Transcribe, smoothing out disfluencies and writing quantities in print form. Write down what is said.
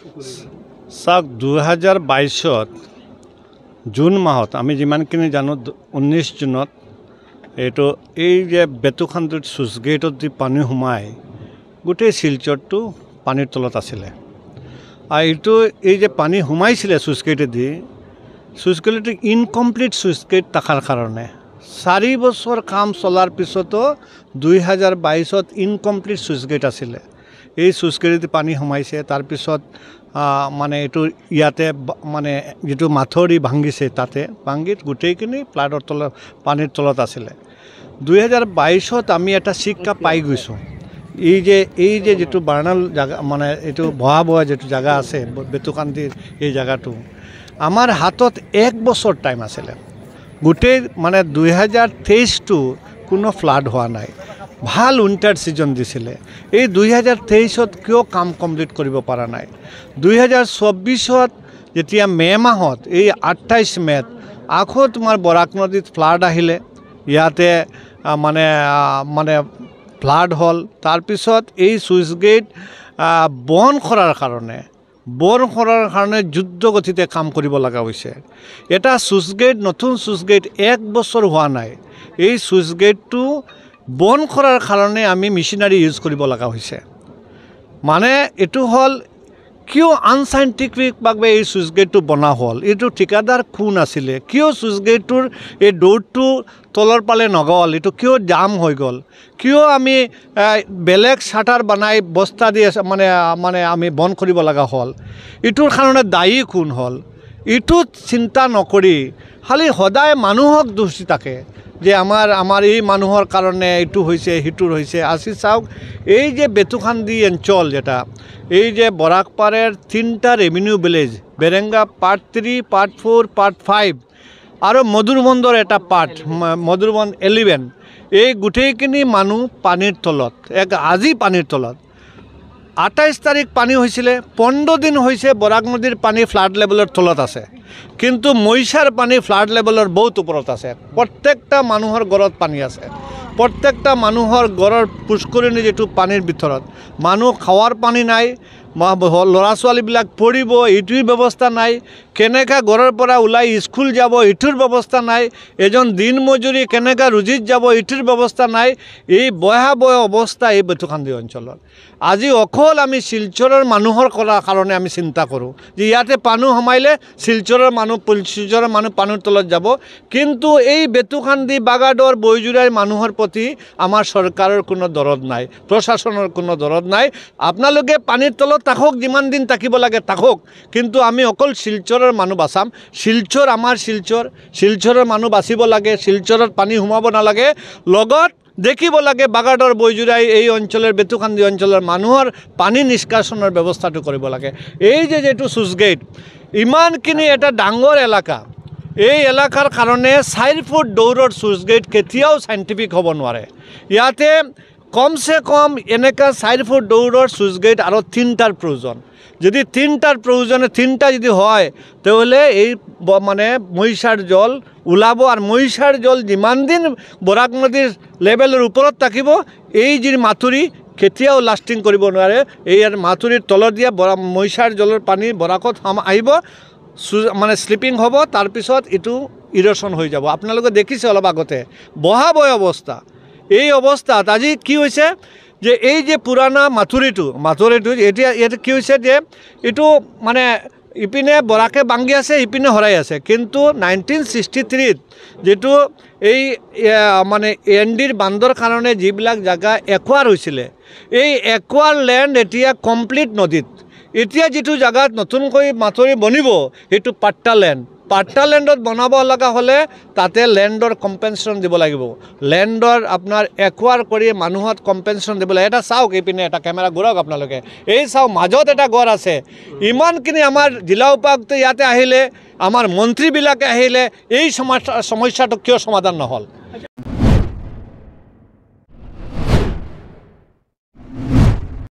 চাওক 2022 জুন মাহত আমি যিমানখিনি জানো 19 জুনত এইটো এই যে বেতুখান্দিত চুইচ গেটত যি পানী সোমায় গোটেই শিলচৰটো পানীৰ তলত আছিলে আৰু এইটো এই যে পানী সোমাইছিলে switch গেটেদি switch গেটটো incomplete switch gate থকাৰ কাৰণে 4 বছৰ কাম চলাৰ পিছতো 2022 ইনকমপ্লিট চুইচ গেট আছিলে এই চুইচ গেটেদি পানী সোমাইছে তাৰপিছত মানে এইটো ইয়াতে মানে যেটো মাথৰি ভাঙিছে তাতে ভাঙিত গোটেইখিনি প্লাডৰ তলত পানীৰ তলত আছিলে 2022 আমি এটা শিক্ষা পাই গৈছো এই যে যেটো বাৰ্ণাল জায়গা মানে এইটো ভয়াবহ যেটো জায়গা আছে বেতুখান্দিৰ এই জায়গাটো আমাৰ হাতত 1 বছৰ টাইম আছিলে গোটেই মানে 2023 টো কোনো ফ্লাড হোৱা নাই ভাল উইন্টাৰ সিজন দিছিলে এই 2023 কিয় কাম কমপ্লিট কৰিব পৰা নাই 2024 যেতিয়া মে মাহত এই 28 মেত আকৌ তোমাৰ বৰাক নদীত ফ্লাড আহিলে ইয়াতে মানে ফ্লাড হল তাৰ পিছত এই সুইচ গেট বন কৰাৰ কাৰণে যুদ্ধ গতিতে কাম কৰিব লগা হৈছে এটা সুইচ গেট নতুন সুইচ গেট 1 বছৰ হোৱা নাই এই সুইচ গেটটো বন কৰাৰ কাৰণে আমি মেচিনাৰী ইউজ কৰিব লগা হৈছে মানে এটো হল কিয় আনসাইন্টিফিক ভাবে এই সুইচ গেটটো বনা হল এটো ঠিকাদার কোন আছিল কিয় সুইচ গেটৰ এই ডোৰটো তলৰ পালে নগল এটো কিয় জাম হৈ গল কিয় আমি বেলেগ শাটাৰ বনাই বস্তা দি মানে আমি বন কৰিব লগা হল এটোৰ কাৰণে দায়ী কোন হল এটো চিন্তা নকৰি খালি সদায় মানুহক দোষী থাকে যে আমাৰ এই মানুহৰ কাৰণে এটো হৈছে হিটুৰ হৈছে আসি চাওক এই যে বেতুখান্দি অঞ্চল যেটা এই যে বৰাকপাৰেৰ 3টা revenue village Berenga part 3 part 4 part 5 আৰু মধুৰবন্দৰ এটা পাৰ্ট মধুৰবন্দ 11 এই গুটেইখিনি মানুহ পানীৰ তলত আজি পানীৰ তলত 28 তাৰিখ পানী হৈছিলে 15 দিন হৈছে বৰাক নদীৰ পানী ফ্লাড লেভেলৰ তলত আছে কিন্তু মইছাৰ পানী ফ্লাড লেভেলৰ বহুত ওপৰত আছে প্ৰত্যেকটা মানুহৰ ঘৰত পানী আছে প্ৰত্যেকটা মানুহৰ ঘৰৰ পুষ্কৰণী যেটো পানীৰ ভিতৰত মানুহ খাৱাৰ পানী নাই লৰা ছোৱালীবিলাক পঢ়িব ইটোৰ ব্যৱস্থা নাই কেনেকা ঘৰৰ পৰা ওলাই স্কুল যাব ইটোৰ ব্যৱস্থা নাই এজন দিন মজুৰি কেনেকা ৰুজিত যাব ইটোৰ ব্যৱস্থা নাই এই ভয়াবহ অৱস্থা এই বেতুখান্দি অঞ্চলত আজি অকল আমি শিলচৰৰ মানুহৰ কাৰণে আমি চিন্তা কৰোঁ যে ইয়াতে পানী সোমাইলে শিলচৰৰ মানুহ পানীৰ তলত যাব কিন্তু এই বেতুখান্দি বাগাডৰ বৈজুৰাৰ মানুহৰ প্ৰতি আমাৰ চৰকাৰৰ কোনো দৰদ নাই প্ৰশাসনৰ কোনো দৰদ নাই আপোনালোকে পানীৰ তলত থাকক যিমান দিন থাকিব লাগে থাকক কিন্তু আমি অকল শিলচৰৰ মানুহ বাচাম শিলচৰ আমাৰ শিলচৰৰ মানুহ বাচিব লাগে শিলচৰত পানী সোমাব নালাগে লগত দেখিব লাগে বাগাডৰ বৈজুৰাই এই অঞ্চলৰ বেতুখান্দি অঞ্চলৰ মানুহৰ পানী নিষ্কাশনৰ ব্যৱস্থাটো কৰিব লাগে এই যে যেটো সুইচ গেট ইমানখিনি এটা ডাঙৰ এলেকা এই এলেকাৰ কাৰণে 4 ফুট দৌৰৰ সুইচ গেট কেতিয়াও সাইন্টিফিক হ'ব নোৱাৰে ইয়াতে কমসে কম এনেকা 4 ফুট দৌৰৰ সুইচ গেট আৰু 3টাৰ প্ৰয়োজন যদি 3টাৰ প্ৰয়োজনে 3টা যদি হয় তাহলে এই মানে মইছাৰ জল ওলাব আৰু মইছাৰ জল যিমান দিন বৰাক নদীৰ লেভেলৰ ওপৰত থাকিব এই যে মাথুৰি কেতিয়াও লাষ্টিং কৰিব নোৱাৰে এই মাথুৰিৰ তলত দিয়া মইছাৰ জলৰ পানী বৰাকত আহিব মানে স্লিপিং হ'ব তাৰ পিছত এটো ইৰোশন হৈ যাব আপোনালোকে দেখিছে অলপ আগতে ভয়াবহ অৱস্থা এই অৱস্থাত আজি কি হৈছে যে এই যে পুৰানা মাথুৰিটো এটা কি হৈছে যে এটো মানে ইপিনে বৰাকে বাঙ্গি আছে ইপিনে হৰাই আছে কিন্তু 1963 যেটো এই মানে এনডিৰ বান্দৰ কাৰণে যিবিলাক জায়গা একোৱাৰ হৈছিলে এই একোৱাৰ ল্যান্ড এতিয়া কমপ্লিট নদীত এতিয়া যেটো জায়গাত নতুনকৈ মাথুৰি বনিব এটো পাট্টা ল্যান্ডত বনাব লগা হলে তাতে ল্যান্ডৰ কম্পেনসেশন দিব লাগিব ল্যান্ডৰ আপোনাৰ একোৱাৰ কৰি মানুহত কম্পেনসেশন দিব লাগে এটা চাওক ইপিনে এটা কেমেৰা ঘূৰাওক আপোনালোকে এই চাওক মাজত এটা ঘৰ আছে ইমানখিনি আমাৰ জিলা উপায়ুক্ত ইয়াতে আহিলে আমাৰ মন্ত্ৰীবিলাকে আহিলে এই সমস্যাটো কিয় সমাধান নহল